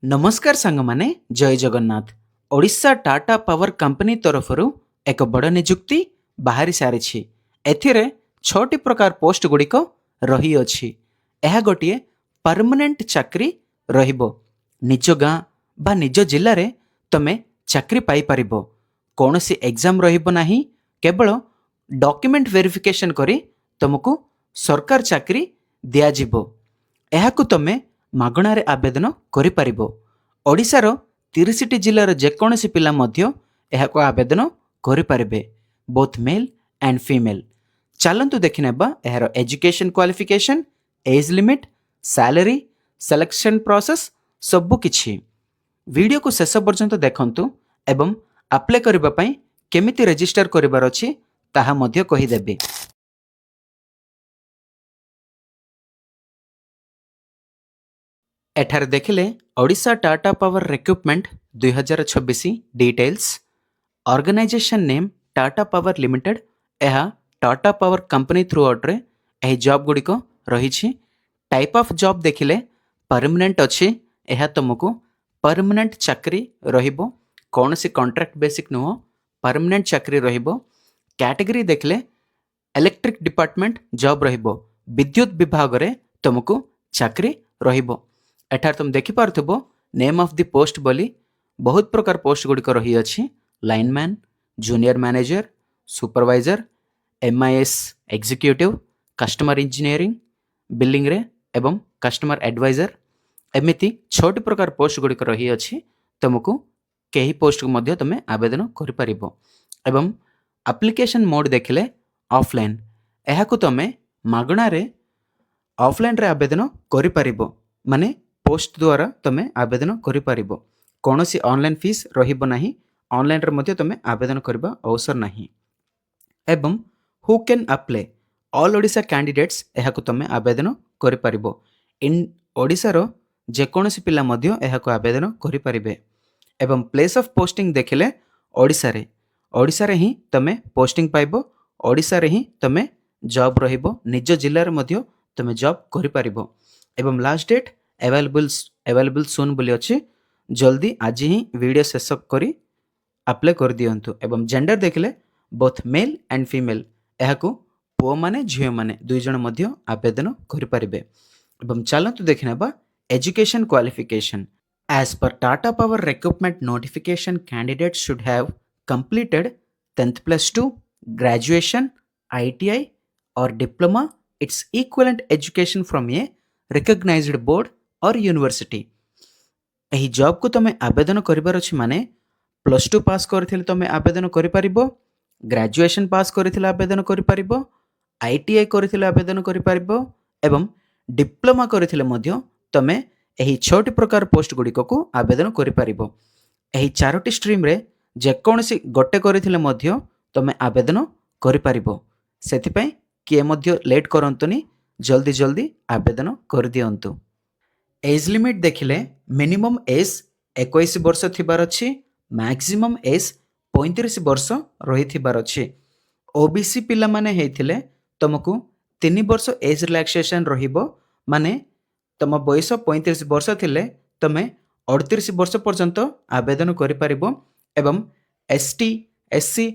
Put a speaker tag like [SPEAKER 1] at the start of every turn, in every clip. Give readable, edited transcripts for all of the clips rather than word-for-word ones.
[SPEAKER 1] नमस्कार सांगमाने जय Jagannath. Odisha Tata Power company तरफरु एक बड़ निजुक्ति बाहरी सारी। एथिरे 6टी प्रकार पोस्ट गुड़िक रही अछि। यह गोटे परमानेंट चाकरी रहिबो। निज गाँ बा निज जिल्ला रे तमे चाकरी पाई परिबो। कौनसी एग्जाम रहिबो नाही, केवल डॉक्यूमेंट वेरिफिकेशन करी तुमको सरकार चाकरी दिया जिवो। एहाकु तमे मागणारे आवेदन करिपारिबो। ओडिशार 30टी जिल्लार जेकोसी पिला मध्य एहाकु आवेदन करिपारिबे, बोथ मेल एंड फीमेल। चलंतु देखिनेबा एहार education qualification, age limit, salary, selection process सबु किछि। वीडियो को शेष पर्यंत देखंतु एवं अप्लाई करिबा पई केमिति रजिस्टर करिबार अछि ताहा मध्य कहिदेबी। एठार देखिले Odisha Tata Power recruitment 2026 details. Organisation name Tata Power limited. यह Tata Power company throughout रे एही जॉब गुड़िक रही। टाइप ऑफ जॉब देखिले परमानेंट अच्छी। यह तुमको परमानेंट चाकरी रहिबो, कौन सी कॉन्ट्रैक्ट बेसिक नुह, परमानेंट चाकरी रहिबो। कैटेगरी देखले इलेक्ट्रिक डिपार्टमेंट जॉब रहिबो, विद्युत विभाग रे तुमको चाकरी रहिबो। एठार तुम देखि पारथबो नेम ऑफ द पोस्ट बोली बहुत प्रकार पोस्ट गुड़िक रही अछि। Lineman, junior manager, supervisor, MIS executive, customer engineering, billing रे एवं कस्टमर एडवाइजर। एमिति 6टी प्रकार पोस्ट गुड़िक रही अछि। तुमको कई पोस्ट को मध्य तुमे आवेदन करि परिबो। एवं एप्लिकेशन मोड देखिले ऑफलाइन। एहाकु तुमे मागणा रे ऑफलाइन रे आवेदन करि परिबो, माने पोस्ट द्वारा तुमे आवेदन करि परिबो। कौनसी ऑनलाइन फीस रहिबो नाही। ऑनलाइन रे मध्य तुमे आवेदन करबा अवसर नाही। एवं who can apply all Odisha candidates एहाकु तुमे आवेदन करि परिबो। इन ओडिशा रो जेकोसी पिला मध्य एहाकु आवेदन करि परिबे। एवं प्लेस ऑफ पोस्टिंग देखिले ओडिशा रे ही तुमे पोस्टिंग पाइबो। ओडिशा रे ही तुमे जॉब रहिबो। निज जिल्ला रे मध्य तुमे जॉब करि परिबो। एवं लास्ट डेट अवेलेबल सून बोली अच्छी। जल्दी आज ही वीडियो शेष करी अप्लाई कर दियंतु। एवं जेंडर देखिले बोथ मेल एंड फीमेल। एहाकु पुओ माने झियो माने दुई जण मध्य आवेदन करि परिबे। एवं चलंतु देखिनेबा education qualification. As per Tata Power recruitment notification, candidate should have completed 10th plus 2, graduation, ITI or diploma, its equivalent education from a recognized board और यूनिवर्सिटी। एही जॉब को तुम आवेदन करिबार अछि माने +2 पास करथिले तुम आवेदन करि परिबो, ग्रेजुएशन पास करथिले आवेदन करि परिबो, ITI करथिले आवेदन करि परिबो एवं डिप्लोमा करथिले मध्य तुम एही 6टी प्रकार पोस्ट गुड़िक को आवेदन करि परिबो। एही 4टी स्ट्रीम रे जेकोसी गोटे करथिले मध्य तुम आवेदन करि परिबो। सेथिपई किए मध्य लेट करंतुनी, जल्दी जल्दी आवेदन कर दियंतु। एज लिमिट देखिले मिनिमम एज 21 वर्ष थिबार अछि, मैक्सिमम एज 35 वर्ष रही थिबार अछि। ओबीसी पिला माने हेथिले तुमको 3 वर्ष एज रिलैक्सेशन रहिबो, माने तुम बयस 35 वर्ष थिले तुमे 38 वर्ष पर्यंत आवेदन करि परिबो। एवं एसटी, एससी,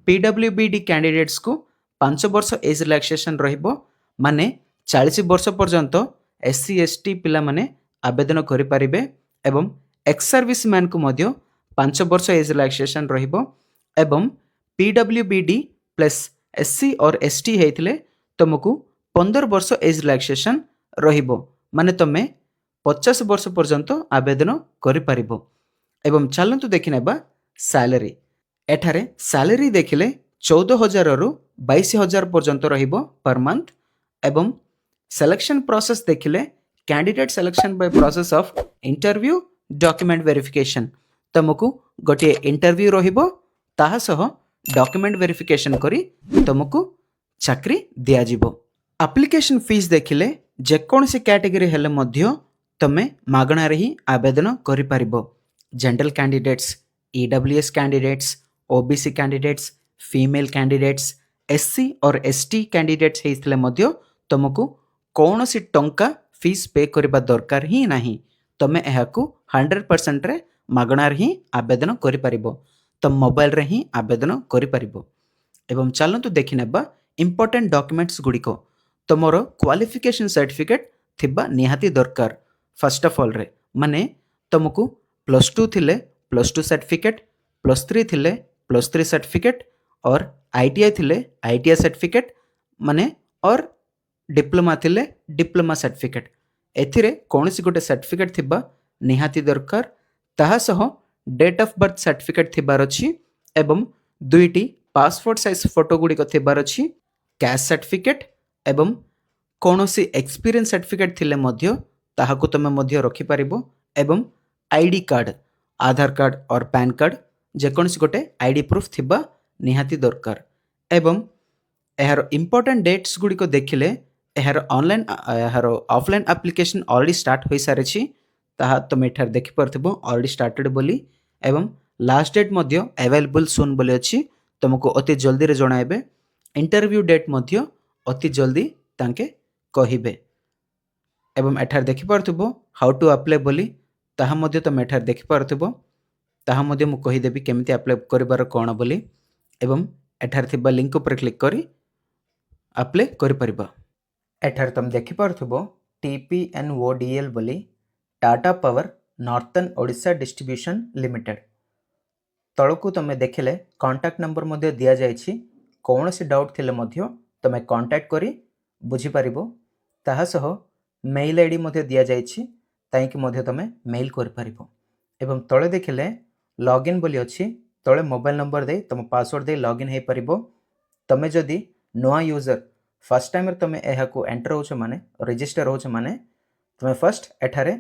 [SPEAKER 1] पीडब्ल्यूबीडी कैंडिडेट्स को 5 वर्ष एज रिलैक्सेशन रहिबो, माने 40 वर्ष पर्यंत एससी एसटी पिला माने आवेदन करि परिबे। एवं एक्स सर्विस मैन को मध्य 5 वर्ष एज रिलैक्सेशन रहिबो। एवं पीडब्ल्यूबीडी प्लस एससी और एसटी हेथिले तुमको 15 वर्ष एज रिलैक्सेशन रहिबो, माने तुमे 50 वर्ष पर्यंत आवेदन करि परिबो। एवं चलंतु देखिनेबा सैलरी। एठारे सैलरी देखिले 14,000 रु 22,000 पर्यंत रहिबो पर मंथ। एवं सिलेक्शन प्रोसेस देखिले candidate selection by process of interview, document verification. तुमको गोटे इंटरव्यू रहिबो, ताहा सह डॉक्यूमेंट वेरिफिकेशन करी तुमको चाकरी दिया जिवो। एप्लिकेशन फीस देखिले जेकोसी कैटेगरी हेले मध्य तुमे मागणा रे ही आवेदन करि परिबो। General candidates, EWS candidates, OBC candidates, female candidates, SC और एसटी कैंडिडेट्स हेथिले मध्य तुमको कौनसी टंका फीस पे करबा दरकार ही नाही। ତମେ ଏହାକୁ 100% ମାଗଣାରେ ହିଁ ଆବେଦନ କରିପାରିବ। ତମ ମୋବାଇଲରେ ହିଁ ଆବେଦନ କରିପାରିବ। ଏବଂ ଚାଲନ୍ତୁ ଦେଖିନେବା ଇମ୍ପୋର୍ଟାଣ୍ଟ ଡକ୍ୟୁମେଣ୍ଟସ୍ ଗୁଡ଼ିକ। ତମର କ୍ୱାଲିଫିକେସନ୍ ସାର୍ଟିଫିକେଟ୍ ଥିବା ନିହାତି ଦରକାର। ଫାର୍ଷ୍ଟ ଅଫ୍ ଅଲ୍ରେ ମାନେ ତମକୁ +2 ଥିଲେ +2 ସାର୍ଟିଫିକେଟ୍, +3 ଥିଲେ +3 ସାର୍ଟିଫିକେଟ୍ और ITI ଥିଲେ ITI ସାର୍ଟିଫିକେଟ୍ ମାନେ और डिप्लोमा थिले डिप्लोमा सर्टिफिकेट एथिरे कौनसी गोटे सर्टिफिकेट थिबा निहाती दरकार। ताहा सह डेट ऑफ बर्थ सर्टिफिकेट थिबार अछि एवं दुईटी पासपोर्ट साइज फोटो गुड़िक थिबार अछि। कैश सर्टिफिकेट एवं कौनसी एक्सपीरियंस सर्टिफिकेट थिले मध्य ताहाकु तमे मध्य रखि परिबो एवं आईडी कार्ड, आधार कार्ड और पैन कार्ड जेकोनसी गोटे आईडी प्रूफ थिबा निहाती दरकार। एवं एहार इंपोर्टेंट डेट्स गुड़िक देखिले एहार ऑनलाइन एहार ऑफलाइन एप्लिकेशन ऑलरेडी स्टार्ट हो सारी ताहा तुम एठार देखि परथिबो ऑलरेडी स्टार्टेड बोली एवं लास्ट डेट मध्य अवेलेबल सून बोली अछि। तुमको अति जल्दी रे जणाइबे। इंटरव्यू डेट मध्य अति जल्दी तांके कहिबे एवं एठार देखि परथिबो हाउ टू अप्लाई बोली ताहा मध्य तुम एठार देखि परथिबो। ताहा मध्य मु कहि देबी केमिति अप्लाई करिबार कोन बोली एवं एठार थिबा लिंक ऊपर क्लिक करी अप्लाई करि परिबा। एठार तुम देखि परथिबो TPNODL बोली Tata Power northern Odisha distribution limited. तळकु तुम देखिले कांटेक्ट नंबर मध्य दिया जायछि। कौनसी डाउट थिले मध्य तुम कांटेक्ट करी बुझी परिबो। ताहा सह मेल आईडी मध्य दिया जायछि ताइकि मध्य तुम मेल करि परिबो। एवं तळे देखिले लॉगिन बोली अछि। तळे मोबाइल नंबर दे तुम पासवर्ड दे लॉगिन हे परिबो। तुम जदि नुआ यूजर फर्स्ट टाइम तुम एहाकु एंटर होछ माने रजिस्टर होछ माने तुम फर्स्ट एठारे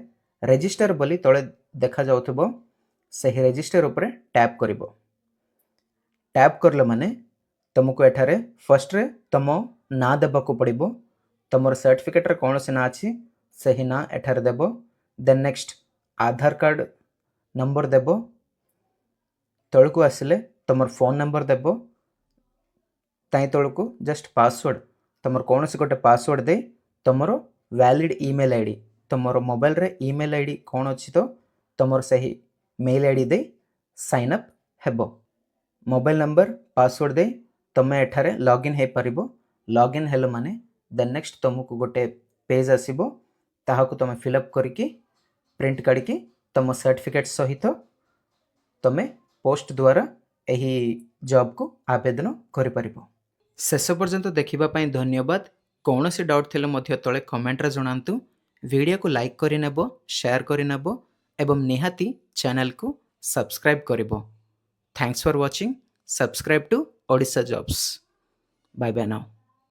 [SPEAKER 1] रजिस्टर बोली तळे देखा जाउथबो सही रजिस्टर ऊपर टैप करिवो। टैप करले माने तुमको एठारे फर्स्ट रे तुम ना देबाकू पड़िबो। तुमर सर्टिफिकेट रे कोनोसी ना अछि सही ना एठारे देबो। देन नेक्स्ट आधार कार्ड नंबर देबो। तळकू आसिले तुमर फोन नंबर देबो। ताई तळकू जस्ट पासवर्ड तुमर कोनोसी गोटे पासवर्ड दे तुमर वैलिड ईमेल आईडी तुमर मोबाइल रे ईमेल आईडी कोन अछि तो तुमर सही मेल आईडी दे साइन अप हेबो। मोबाइल नंबर पासवर्ड दे तुम एठारे लॉगिन हे परिबो। लॉगिन हेलो माने देन नेक्स्ट तुमको गोटे पेज आसीबो। ताहाकु तुम फिलअप करिकी प्रिंट काढिकी तुम सर्टिफिकेट सहित तुम पोस्ट द्वारा एही जॉब को आवेदन करि परिबो। शेष पर्यंत देखिबा पई धन्यवाद। कौनसी डाउट थिले मध्य तळे कमेंट रे जणांतु। वीडियो को लाइक करि नेबो, शेयर करि नेबो एवं निहाती चैनल को सब्सक्राइब करिबो। Thanks for watching. Subscribe to Odisha jobs. Bye bye now.